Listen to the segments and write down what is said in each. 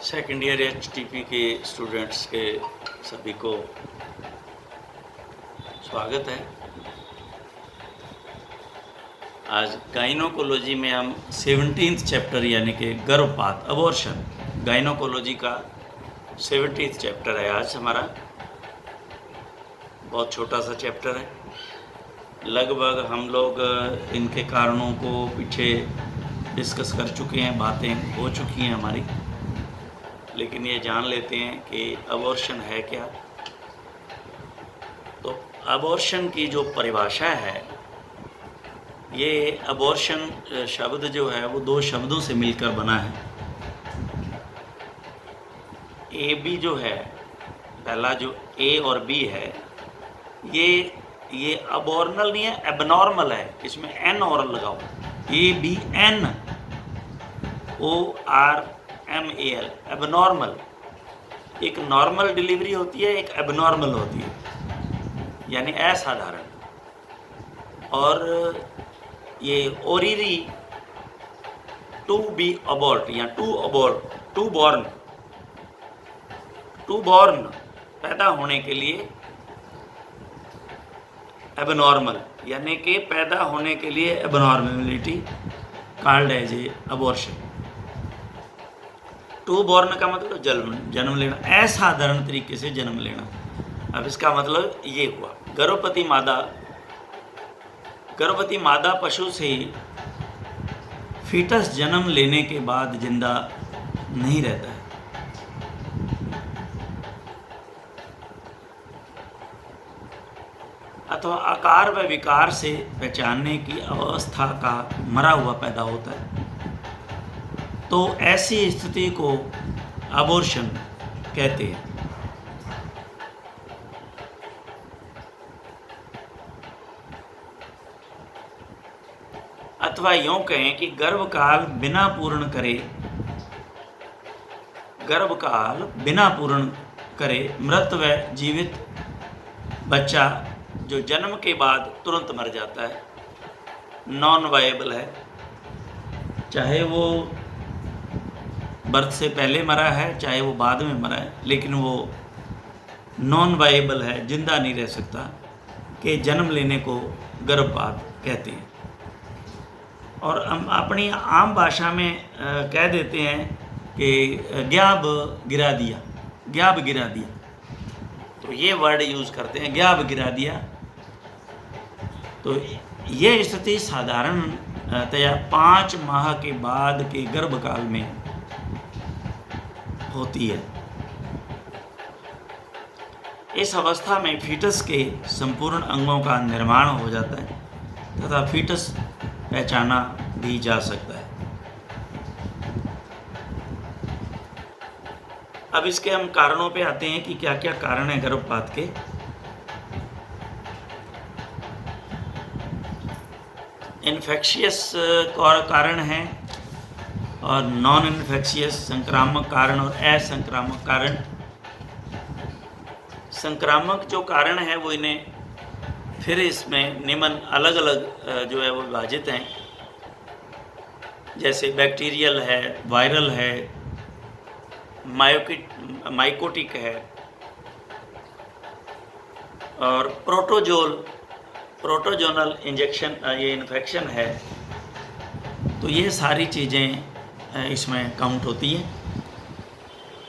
Second year HTP के students के सभी को स्वागत है। आज गाइनोकोलॉजी में हम 17th चैप्टर यानी कि गर्भपात अबॉर्शन, गाइनोकोलॉजी का 17th चैप्टर है आज हमारा। बहुत छोटा सा चैप्टर है। लगभग हम लोग इनके कारणों को पीछे डिस्कस कर चुके हैं, बातें हो चुकी हैं हमारी, लेकिन ये जान लेते हैं कि अबॉर्शन है क्या। तो अबॉर्शन की जो परिभाषा है, ये अबॉर्शन शब्द जो है वो दो शब्दों से मिलकर बना है। ए बी जो है, पहला जो ए और बी है, ये अबॉर्नल नहीं है, एबनॉर्मल है। इसमें एन और लगाओ, A B N O R M A L, abnormal. एक नॉर्मल डिलीवरी होती है, एक एबनॉर्मल होती है, यानी असाधारण। और ये ओरिरी टू बी अबॉर्ट या टू बॉर्न पैदा होने के लिए एबनॉर्मल, यानी कि पैदा होने के लिए abnormality called as a abortion. To born का मतलब जन्म लेना, असाधारण तरीके से जन्म लेना। अब इसका मतलब ये हुआ, गर्भवती मादा पशु से फीटस जन्म लेने के बाद जिंदा नहीं रहता है। अथवा आकार व विकार से पहचानने की अवस्था का मरा हुआ पैदा होता है, तो ऐसी स्थिति को अबॉर्शन कहते हैं। अथवा यूं कहें कि गर्भकाल बिना पूर्ण करे मृत व जीवित बच्चा जो जन्म के बाद तुरंत मर जाता है, नॉन वायबल है। चाहे वो बर्थ से पहले मरा है, चाहे वो बाद में मरा है, लेकिन वो नॉन वायबल है, जिंदा नहीं रह सकता, कि जन्म लेने को गर्भपात कहते हैं। और हम अपनी आम भाषा में कह देते हैं कि ग्याब गिरा दिया। तो ये वर्ड यूज़ करते हैं, ग्याब गिरा दिया। तो ये स्थिति साधारणतया 5 माह के बाद के गर्भकाल में होती है। इस अवस्था में फीटस के संपूर्ण अंगों का निर्माण हो जाता है तथा फीटस पहचाना भी जा सकता है। अब इसके हम कारणों पे आते हैं कि क्या क्या कारण है गर्भपात के। इन्फेक्शियस कारण हैं और नॉन इन्फेक्शियस, संक्रामक कारण और असंक्रामक कारण। संक्रामक जो कारण है वो इन्हें फिर इसमें निम्न अलग अलग जो है वो विभाजित हैं, जैसे बैक्टीरियल है, वायरल है, माइकोटिक है और प्रोटोजोनल इंजेक्शन, ये इन्फेक्शन है। तो ये सारी चीज़ें इसमें काउंट होती हैं।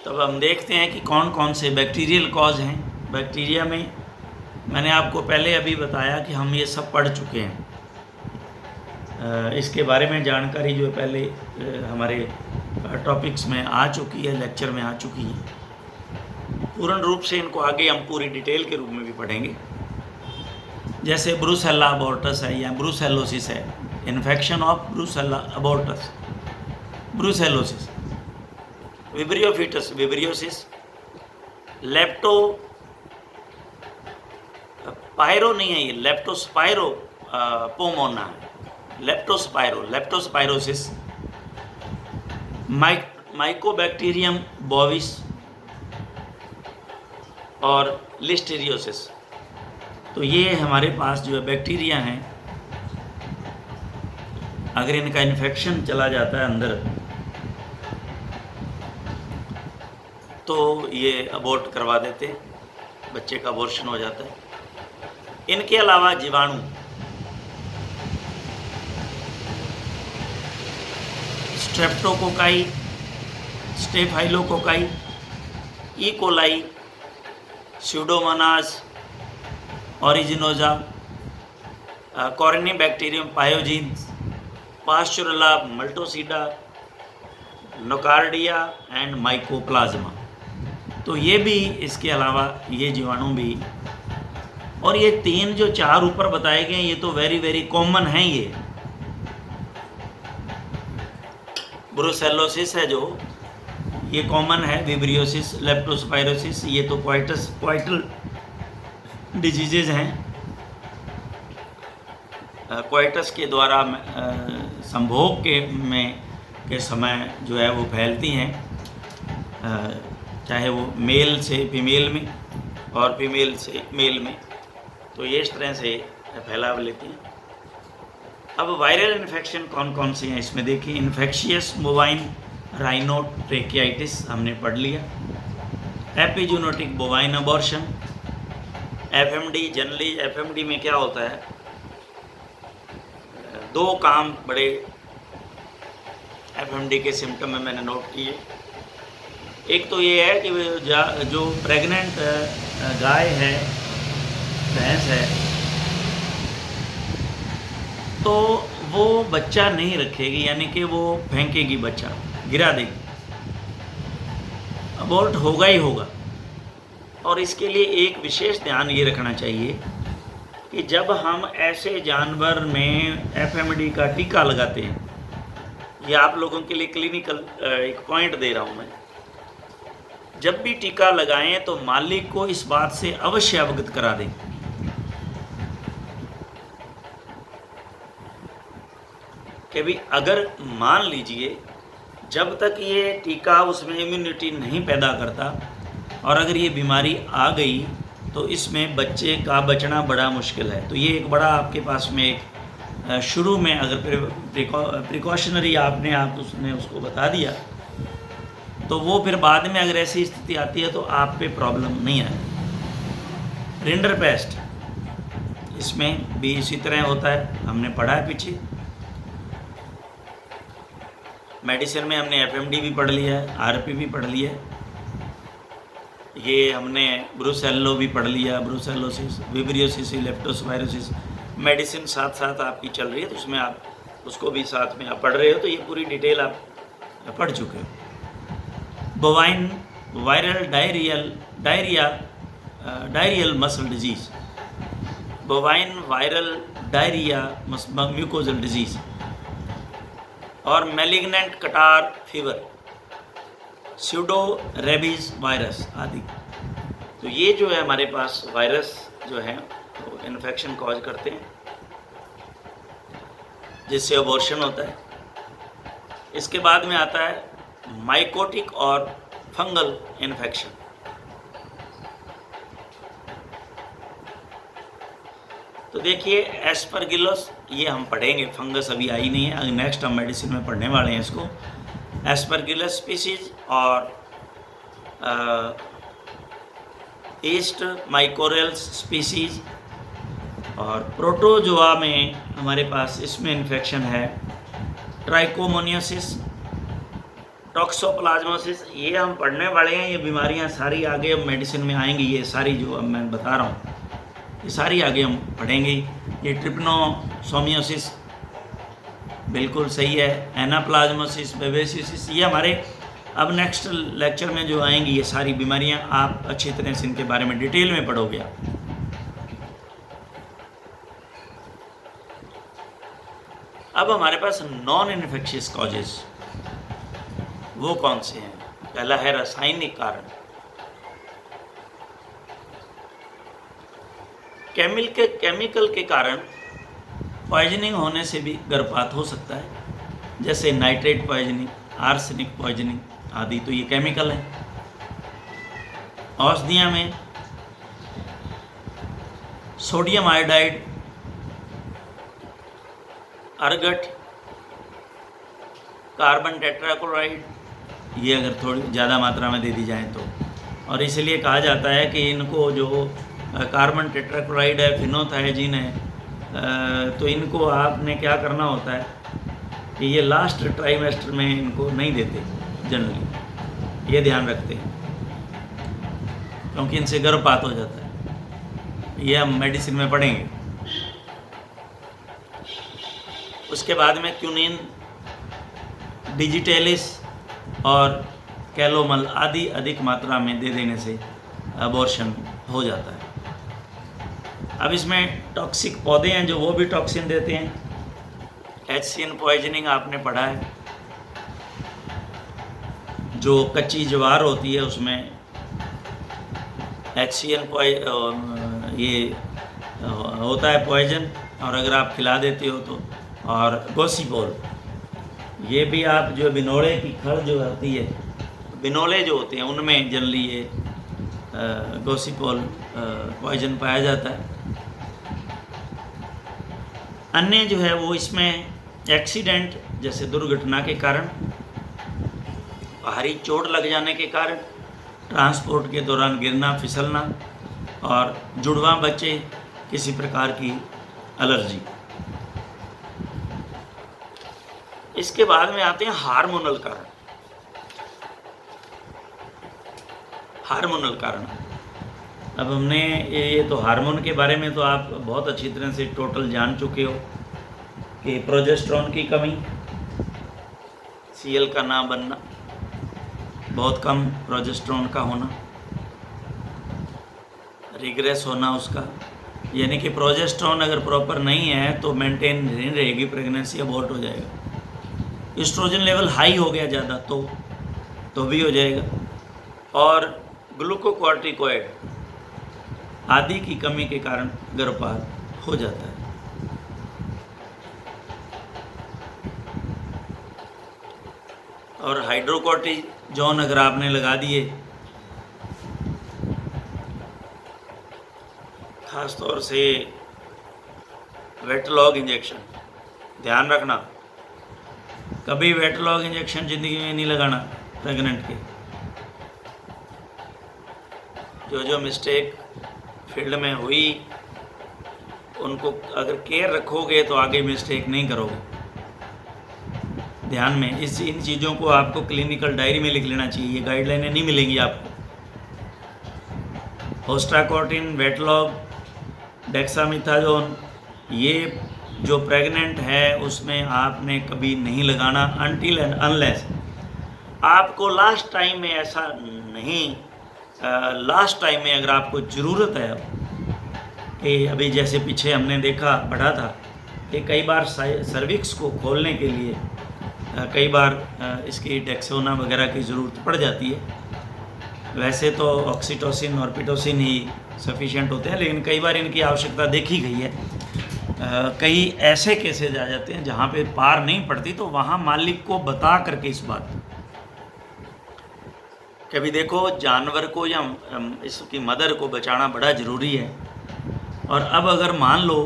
तब हम देखते हैं कि कौन कौन से बैक्टीरियल कॉज हैं। बैक्टीरिया में मैंने आपको पहले अभी बताया कि हम ये सब पढ़ चुके हैं। इसके बारे में जानकारी जो है पहले हमारे टॉपिक्स में आ चुकी है, लेक्चर में आ चुकी है। पूर्ण रूप से इनको आगे हम पूरी डिटेल के रूप में भी पढ़ेंगे। जैसे ब्रूसेल्ला अबॉर्टस है या ब्रूसेलोसिस है, infection of Brucella abortus, brucellosis, Vibrio fetus vibriosis, pyro नहीं है, ये लेप्टोस्पायरो पोमोना है, लेप्टोस्पायरोसिस, माइकोबैक्टीरियम बोविस और लिस्टेरियोसिस। तो ये हमारे पास जो है बैक्टीरिया हैं। अगर इनका इन्फेक्शन चला जाता है अंदर तो ये अबॉर्ट करवा देते हैं, बच्चे का अबॉर्शन हो जाता है। इनके अलावा जीवाणु, streptococci, staphylococci, E coli, Pseudomonas aeruginosa, Corynebacterium pyogenes, Pasteurella multocida, Nocardia and Mycoplasma. तो ये भी, इसके अलावा ये जीवाणु भी, और ये 3 जो 4 ऊपर बताए गए ये तो वेरी वेरी कॉमन हैं। ये ब्रुसेलोसिस है जो, ये कॉमन है, विब्रियोसिस, लेप्टोस्पायरोसिस, ये तो क्वाइटल डिजीजेज हैं, क्वाइटस के द्वारा संभोग के समय जो है वो फैलती हैं, चाहे वो मेल से फीमेल में और फीमेल से मेल में, तो ये इस तरह से फैलाव लेती हैं। अब वायरल इन्फेक्शन कौन कौन से हैं इसमें देखिए। इन्फेक्शियस बोवाइन राइनोट्रेकियाइटिस हमने पढ़ लिया, epizootic bovine abortion, FMD. Generally FMD में क्या होता है, 2 काम बड़े एफएमडी के सिम्टम में मैंने नोट किए। एक तो ये है कि जो प्रेग्नेंट गाय है, भैंस है, तो वो बच्चा नहीं रखेगी, यानी कि वो फेंकेगी, बच्चा गिरा देगी, अबॉर्ट होगा ही होगा। और इसके लिए एक विशेष ध्यान ये रखना चाहिए कि जब हम ऐसे जानवर में एफएमडी का टीका लगाते हैं, ये आप लोगों के लिए क्लिनिकल एक पॉइंट दे रहा हूँ मैं, जब भी टीका लगाएं तो मालिक को इस बात से अवश्य अवगत करा दें कि भी अगर मान लीजिए जब तक ये टीका उसमें इम्यूनिटी नहीं पैदा करता और अगर ये बीमारी आ गई तो इसमें बच्चे का बचना बड़ा मुश्किल है। तो ये एक बड़ा आपके पास में एक शुरू में अगर प्रिकॉशनरी उसने उसको बता दिया तो वो फिर बाद में अगर ऐसी स्थिति आती है तो आप पे प्रॉब्लम नहीं आए। रिंडरपेस्ट, इसमें भी इसी तरह होता है, हमने पढ़ा है पीछे। मेडिसिन में हमने एफएमडी भी पढ़ लिया है, आरपी भी पढ़ लिया है, ये हमने ब्रुसेल्लो भी पढ़ लिया, ब्रुसेलोसिस, विब्रियोसिस, लेप्टोस्पायरोसिस। मेडिसिन साथ साथ आपकी चल रही है तो उसमें आप उसको भी साथ में आप पढ़ रहे हो, तो ये पूरी डिटेल आप पढ़ चुके हो। Bovine viral diarrhoeal muscle disease, bovine viral diarrhoea mucosal disease और मैलिग्नेंट कटार फीवर, स्यूडो रेबीज वायरस आदि। तो ये जो है हमारे पास वायरस जो है वो इन्फेक्शन कॉज करते हैं जिससे अबॉर्शन होता है। इसके बाद में आता है माइकोटिक और फंगल इन्फेक्शन। तो देखिए एस्परगिलोस, ये हम पढ़ेंगे, फंगस अभी आई नहीं है, नेक्स्ट हम मेडिसिन में पढ़ने वाले हैं इसको। एस्परगिलस स्पीसीज और ईस्ट माइकोरेल्स स्पीसीज और प्रोटोजोआ में हमारे पास इसमें इन्फेक्शन है ट्राइकोमोनियोसिस, टॉक्सोप्लाज्मोसिस। ये हम पढ़ने वाले हैं, ये बीमारियां सारी आगे अब मेडिसिन में आएंगी, ये सारी जो अब मैं बता रहा हूँ ये सारी आगे हम पढ़ेंगे। ये ट्रिपनोसोमियोसिस बिल्कुल सही है, एनाप्लाज्मोसिस, बेबेसिस, ये हमारे अब नेक्स्ट लेक्चर में जो आएंगी ये सारी बीमारियां आप अच्छी तरह से इनके बारे में डिटेल में पढ़ोगे। अब हमारे पास नॉन इन्फेक्शियस कॉजेज वो कौन से हैं? पहला है रासायनिक कारण। केमिकल के कारण पॉइजनिंग होने से भी गर्भपात हो सकता है, जैसे नाइट्रेट पॉइजनिंग, आर्सेनिक पॉइजनिंग आदि। तो ये केमिकल है। औषधियाँ में sodium iodide, ergot, carbon tetrachloride, ये अगर थोड़ी ज़्यादा मात्रा में दे दी जाए तो। और इसलिए कहा जाता है कि इनको जो कार्बन टेट्राक्लोराइड है, फिनोथायजीन है, तो इनको आपने क्या करना होता है कि ये लास्ट ट्राइमेस्टर में इनको नहीं देते जनरली, ये ध्यान रखते हैं, क्योंकि इनसे गर्भपात हो जाता है। ये हम मेडिसिन में पढ़ेंगे। उसके बाद में क्यूनिन, डिजिटेलिस और कैलोमल आदि अधिक मात्रा में दे देने से अबॉर्शन हो जाता है। अब इसमें टॉक्सिक पौधे हैं जो वो भी टॉक्सिन देते हैं। HCN पॉइजनिंग आपने पढ़ा है, जो कच्ची ज्वार होती है उसमें HCN ये होता है पॉइजन, और अगर आप खिला देते हो तो। और गोसीपोल, ये भी आप जो बिनोले की खड़ जो होती है, बिनोले जो होते हैं उनमें जनरली ये गोसीपोल पॉइजन पाया जाता है। अन्य जो है वो इसमें एक्सीडेंट, जैसे दुर्घटना के कारण, भारी चोट लग जाने के कारण, ट्रांसपोर्ट के दौरान गिरना फिसलना, और जुड़वा बच्चे किसी प्रकार की एलर्जी। इसके बाद में आते हैं हार्मोनल कारण। हार्मोनल कारण, अब हमने ये तो हार्मोन के बारे में तो आप बहुत अच्छी तरह से टोटल जान चुके हो कि प्रोजेस्टेरोन की कमी, CL का ना बनना, बहुत कम प्रोजेस्टेरोन का होना, रिग्रेस होना उसका, यानी कि प्रोजेस्टेरोन अगर प्रॉपर नहीं है तो मेंटेन नहीं रहेगी, प्रेगनेंसी अबॉर्ट हो जाएगा। एस्ट्रोजन लेवल हाई हो गया ज़्यादा तो भी हो जाएगा। और ग्लूकोकॉर्टिकोइड आदि की कमी के कारण गर्भपात हो जाता है। और हाइड्रोकोर्टिजोन अगर आपने लगा दिए, खास तौर से वेट लॉग इंजेक्शन, ध्यान रखना कभी वेट लॉग इंजेक्शन ज़िंदगी में नहीं लगाना प्रेग्नेंट के। जो मिस्टेक फील्ड में हुई उनको अगर केयर रखोगे तो आगे मिस्टेक नहीं करोगे। ध्यान में इन चीज़ों को आपको क्लिनिकल डायरी में लिख लेना चाहिए, ये गाइडलाइनें नहीं मिलेंगी आपको। होस्टाकोर्टिन, वेट लॉग, डेक्सामिथाजोन, ये जो प्रेग्नेंट है उसमें आपने कभी नहीं लगाना अनटिल एंड अनलेस आपको लास्ट टाइम में ऐसा नहीं, लास्ट टाइम में अगर आपको ज़रूरत है कि अभी जैसे पीछे हमने देखा पढ़ा था कि कई बार सर्विक्स को खोलने के लिए कई बार इसकी डेक्सोना वगैरह की ज़रूरत पड़ जाती है। वैसे तो ऑक्सीटोसिन और पिटोसिन ही सफिशिएंट होते हैं, लेकिन कई बार इनकी आवश्यकता देखी गई है। कई ऐसे केसेज आ जाते हैं जहाँ पे पार नहीं पड़ती, तो वहाँ मालिक को बता करके इस बात कभी देखो जानवर को या इसकी मदर को बचाना बड़ा ज़रूरी है। और अब अगर मान लो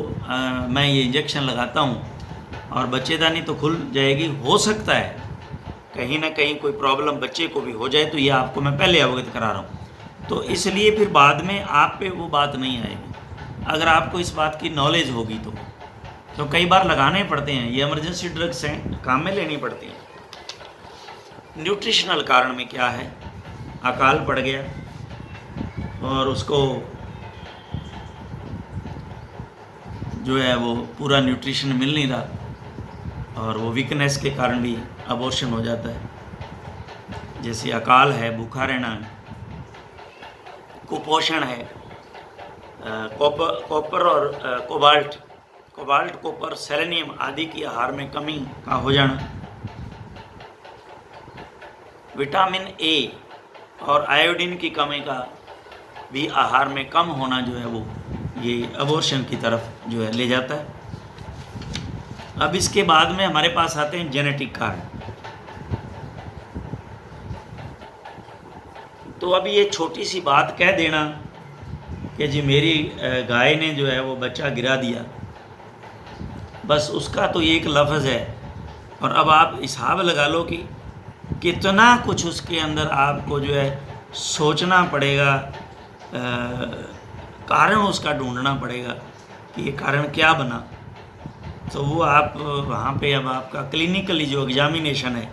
मैं ये इंजेक्शन लगाता हूँ और बच्चेदानी तो खुल जाएगी, हो सकता है कहीं ना कहीं कोई प्रॉब्लम बच्चे को भी हो जाए, तो ये आपको मैं पहले अवगत करा रहा हूँ। तो इसलिए फिर बाद में आप पे वो बात नहीं आएगी अगर आपको इस बात की नॉलेज होगी तो कई बार लगाने पड़ते हैं, ये इमरजेंसी ड्रग्स हैं, काम में लेनी पड़ती हैं। न्यूट्रिशनल कारण में क्या है, अकाल पड़ गया और उसको जो है वो पूरा न्यूट्रिशन मिल नहीं रहा, और वो वीकनेस के कारण भी अबॉर्शन हो जाता है। जैसे अकाल है, भूखा रहना, कुपोषण है, कॉपर और कोबाल्ट, कॉपर, सेलेनियम आदि की आहार में कमी का हो जाना, विटामिन ए और आयोडीन की कमी का भी आहार में कम होना जो है वो ये अबॉर्शन की तरफ जो है ले जाता है। अब इसके बाद में हमारे पास आते हैं जेनेटिक कारण। तो अब ये छोटी सी बात कह देना कि जी मेरी गाय ने जो है वो बच्चा गिरा दिया, बस उसका तो एक लफ्ज़ है, और अब आप हिसाब लगा लो कि कितना कुछ उसके अंदर आपको जो है सोचना पड़ेगा, कारण उसका ढूंढना पड़ेगा कि ये कारण क्या बना। तो वो आप वहाँ पे अब आपका क्लिनिकली जो एग्जामिनेशन है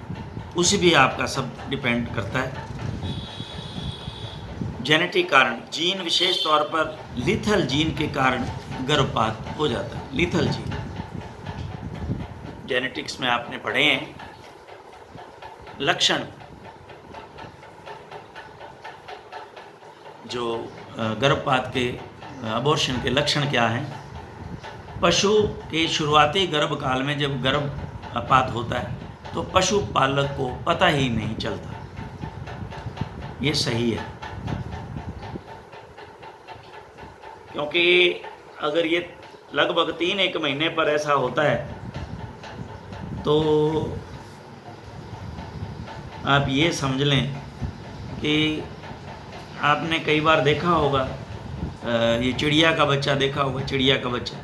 उसी भी आपका सब डिपेंड करता है। जेनेटिक कारण, जीन विशेष तौर पर लिथल जीन के कारण गर्भपात हो जाता है। लिथल जीन जेनेटिक्स में आपने पढ़े हैं। लक्षण, जो गर्भपात के अबॉर्शन के लक्षण क्या हैं। पशु के शुरुआती गर्भकाल में जब गर्भपात होता है तो पशुपालक को पता ही नहीं चलता। ये सही है, क्योंकि अगर ये लगभग 3-1 महीने पर ऐसा होता है तो आप ये समझ लें कि आपने कई बार देखा होगा, ये चिड़िया का बच्चा देखा होगा। चिड़िया का बच्चा,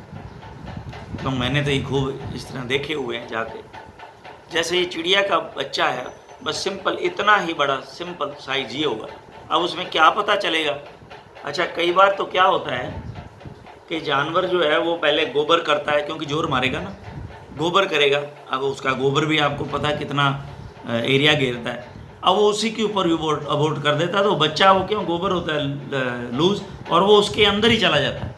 तो मैंने तो ये खूब इस तरह देखे हुए हैं जाके। जैसे ये चिड़िया का बच्चा है, बस सिंपल इतना ही बड़ा सिंपल साइज ये होगा। अब उसमें क्या पता चलेगा। अच्छा, कई बार तो क्या होता है कि जानवर जो है वो पहले गोबर करता है, क्योंकि जोर मारेगा ना, गोबर करेगा। अब उसका गोबर भी आपको पता है कितना एरिया घेरता है। अब वो उसी के ऊपर भी अबॉर्ट कर देता है, तो बच्चा वो क्यों गोबर होता है लूज, और वो उसके अंदर ही चला जाता है।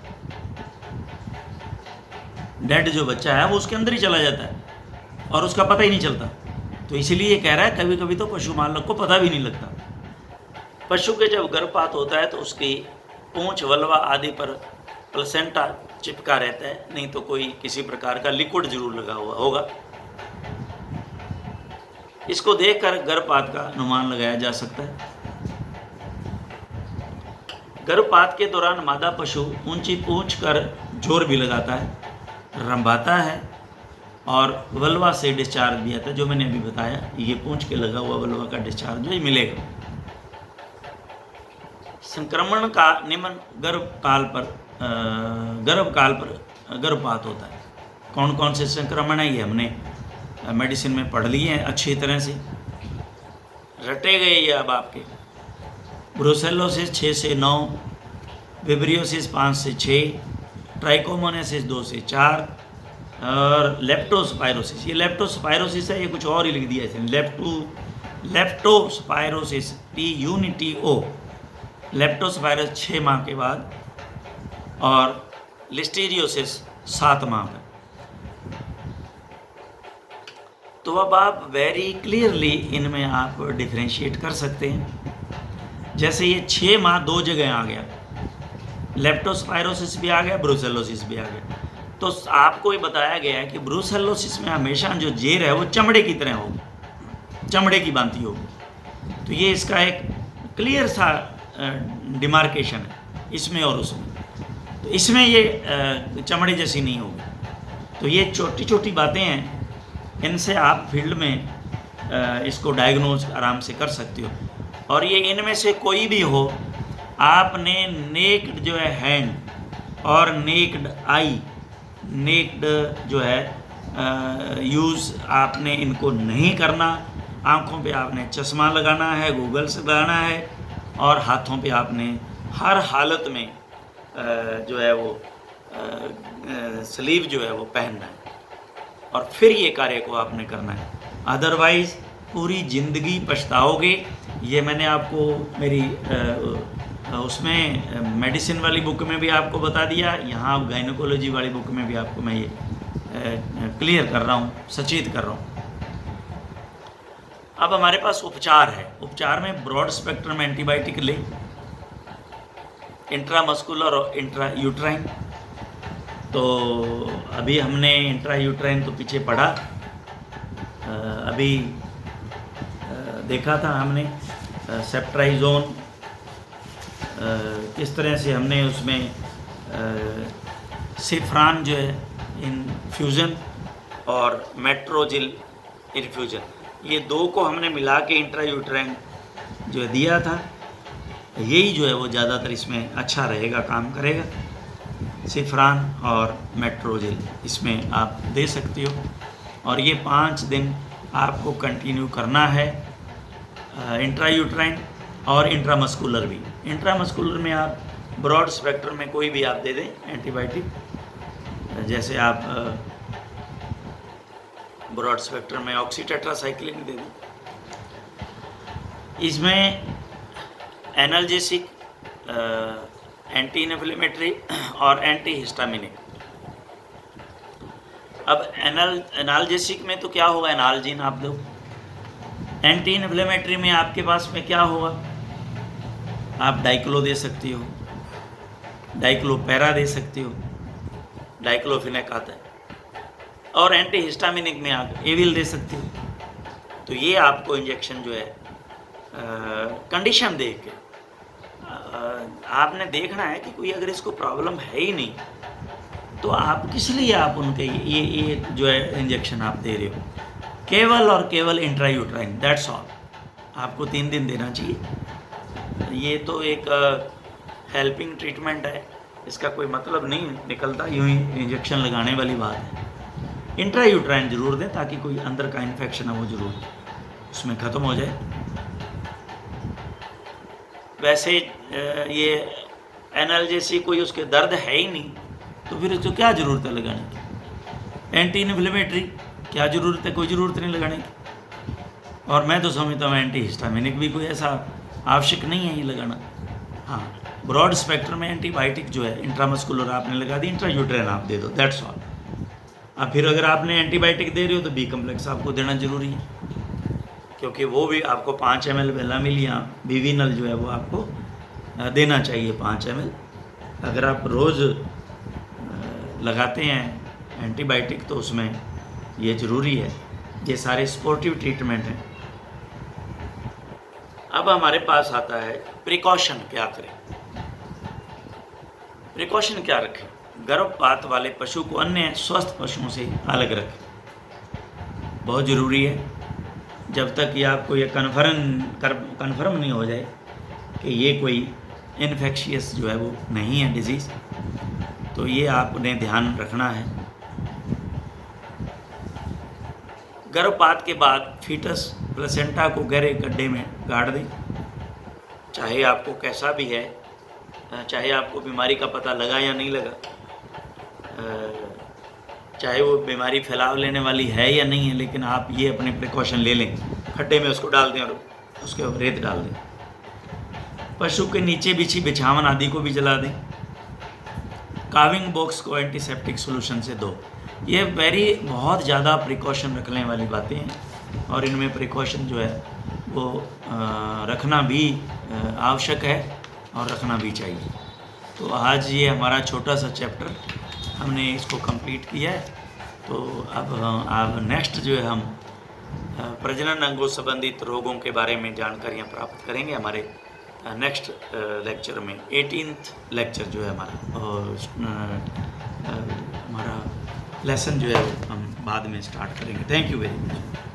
डेड जो बच्चा है वो उसके अंदर ही चला जाता है और उसका पता ही नहीं चलता। तो इसीलिए कह रहा है कभी कभी तो पशु मालक को पता भी नहीं लगता। पशु के जब गर्भपात होता है तो उसकी पूंछ, वल्वा आदि पर प्लेसेंटा चिपका रहता है, नहीं तो कोई किसी प्रकार का लिक्विड जरूर लगा हुआ होगा। इसको देखकर गर्भपात का अनुमान लगाया जा सकता है। गर्भपात के दौरान मादा पशु ऊंची पूंछ कर जोर भी लगाता है, रंभाता है और वल्वा से डिस्चार्ज भी आता है। जो मैंने अभी बताया, ये पूंछ के लगा हुआ वल्वा का डिस्चार्ज जो मिलेगा। संक्रमण का निम्न गर्भकाल पर गर्भपात होता है। कौन कौन से संक्रमण है ये हमने मेडिसिन में पढ़ लिए हैं अच्छी तरह से, रटे गए ये अब आपके। ब्रुसेलोसिस 6 से 9, विब्रियोसिस 5 से 6, ट्राइकोमोनेसिस 2 से 4 और लेप्टोस्पायरोसिस। ये लेप्टोस्पायरोसिस है, ये कुछ और ही लिख दिया इसने, लेप्टोस्पायरोसिस TUNITO। लेप्टोस्पायरोसिस 6 माह के बाद और लिस्टीरियोसिस 7 माह पर। तो अब आप वेरी क्लियरली इनमें आप डिफ्रेंशिएट कर सकते हैं। जैसे ये 6 माह 2 जगह आ गया, लेप्टोस्पायरोसिस भी आ गया, ब्रुसेलोसिस भी आ गया। तो आपको ये बताया गया है कि ब्रुसेलोसिस में हमेशा जो जेर है वो चमड़े की तरह होगी, चमड़े की भांति होगी। तो ये इसका एक क्लियर सा डिमार्केशन है इसमें और उसमें। तो इसमें ये चमड़े जैसी नहीं होगी। तो ये छोटी छोटी बातें हैं, इनसे आप फील्ड में इसको डायग्नोज आराम से कर सकते हो। और ये इनमें से कोई भी हो, आपने नेक्ड जो है हैंड और नेक्ड आई, नेक्ड जो है यूज़ आपने इनको नहीं करना। आँखों पे आपने चश्मा लगाना है, गूगल्स लगाना है, और हाथों पे आपने हर हालत में जो है वो स्लीव जो है वो पहनना है, और फिर ये कार्य को आपने करना है। अदरवाइज़ पूरी ज़िंदगी पछताओगे। ये मैंने आपको मेरी उसमें मेडिसिन वाली बुक में भी आपको बता दिया, यहाँ गायनोकोलॉजी वाली बुक में भी आपको मैं ये क्लियर कर रहा हूँ, सचेत कर रहा हूँ। अब हमारे पास उपचार है। उपचार में ब्रॉड स्पेक्ट्रम एंटीबायोटिक ले, इंट्रामस्कुलर और इंट्रायूट्राइन। तो अभी हमने इंट्रायूट्राइन तो पीछे पढ़ा, अभी देखा था हमने सेप्ट्राइजोन किस तरह से हमने उसमें सिफ्रान जो है इन्फ्यूज़न और मेट्रोजिल इन्फ्यूज़न, ये 2 को हमने मिला के इंट्रायूट्राइन जो दिया था। यही जो है वो ज़्यादातर इसमें अच्छा रहेगा, काम करेगा। सिफ्रान और मेट्रोजिल इसमें आप दे सकते हो, और ये 5 दिन आपको कंटिन्यू करना है। इंट्रायूट्राइन और इंट्रामस्कुलर भी। इंट्रामस्कुलर में आप ब्रॉड स्पेक्ट्रम में कोई भी आप दे दें एंटीबायोटिक, जैसे आप ब्रॉड स्पेक्ट्रम में ऑक्सीटेट्रासाइक्लिन दे दें। इसमें एनाल्जेसिक, एंटी इन्फ्लेमेटरी और एंटी हिस्टामिनिक। अब एनाल्जेसिक में तो क्या होगा, एनाल्जिन आप दो। एंटी इन्फ्लेमेटरी में आपके पास में क्या होगा, आप डाइक्लो दे सकती हो, डाइक्लोपेरा दे सकती हो, डाइक्लोफिनेक आता है, और एंटी हिस्टामिनिक में आप एविल दे सकती हो। तो ये आपको इंजेक्शन जो है कंडीशन देख के आपने देखना है कि कोई अगर इसको प्रॉब्लम है ही नहीं तो आप किस लिए आप उनके ये जो है इंजेक्शन आप दे रहे हो। केवल और केवल इंट्रायूट्राइन, दैट्स ऑल। आपको 3 दिन देना चाहिए। ये तो एक हेल्पिंग ट्रीटमेंट है, इसका कोई मतलब नहीं निकलता, यूँ ही इंजेक्शन लगाने वाली बात है। इंट्रायूट्राइन ज़रूर दें ताकि कोई अंदर का इन्फेक्शन है वो ज़रूर उसमें ख़त्म हो जाए। वैसे ये एनाल्जेसिक कोई उसके दर्द है ही नहीं तो फिर उसको क्या ज़रूरत है लगाने की। एंटी इन्फ्लेमेटरी क्या ज़रूरत है, कोई ज़रूरत नहीं लगाने की। और मैं तो समझता हूँ एंटी हिस्टामिनिक भी कोई ऐसा आवश्यक नहीं है ये लगाना। हाँ, ब्रॉड स्पेक्ट्रम में एंटीबायोटिक जो है इंट्रामस्कुलर आपने लगा दी, इंट्रायूट्राइन आप दे दो, दैट्स ऑल। अब फिर अगर आपने एंटीबायोटिक दे रहे हो तो बी कम्प्लेक्स आपको देना ज़रूरी है, क्योंकि वो भी आपको 5 ml बेलामिल या बीवीनल जो है वो आपको देना चाहिए 5 ml। अगर आप रोज़ लगाते हैं एंटीबायोटिक तो उसमें ये ज़रूरी है। ये सारे स्पोर्टिव ट्रीटमेंट हैं। अब हमारे पास आता है प्रिकॉशन क्या करें। प्रिकॉशन क्या रखें, गर्भपात वाले पशु को अन्य स्वस्थ पशुओं से अलग रखें, बहुत ज़रूरी है। जब तक ये आपको ये कन्फर्म नहीं हो जाए कि ये कोई इन्फेक्शियस जो है वो नहीं है डिजीज़, तो ये आपने ध्यान रखना है। गर्भपात के बाद फीटस प्लेसेंटा को गहरे गड्ढे में गाड़ दें, चाहे आपको कैसा भी है, चाहे आपको बीमारी का पता लगा या नहीं लगा, चाहे वो बीमारी फैलाव लेने वाली है या नहीं है, लेकिन आप ये अपने प्रिकॉशन ले लें। खड्डे में उसको डाल दें और उसके ऊपर रेत डाल दें। पशु के नीचे बिछी बिछावन आदि को भी जला दें। काविंग बॉक्स को एंटीसेप्टिक सॉल्यूशन से धो। ये बहुत ज़्यादा प्रिकॉशन रखने वाली बातें हैं और इनमें प्रिकॉशन जो है वो रखना भी आवश्यक है और रखना भी चाहिए। तो आज ये हमारा छोटा सा चैप्टर हमने इसको कंप्लीट किया है। तो अब नेक्स्ट जो है हम प्रजनन अंगों संबंधित रोगों के बारे में जानकारियाँ प्राप्त करेंगे हमारे नेक्स्ट लेक्चर में। 18th लेक्चर जो है हमारा, और हमारा लेसन जो है हम बाद में स्टार्ट करेंगे। Thank you very much.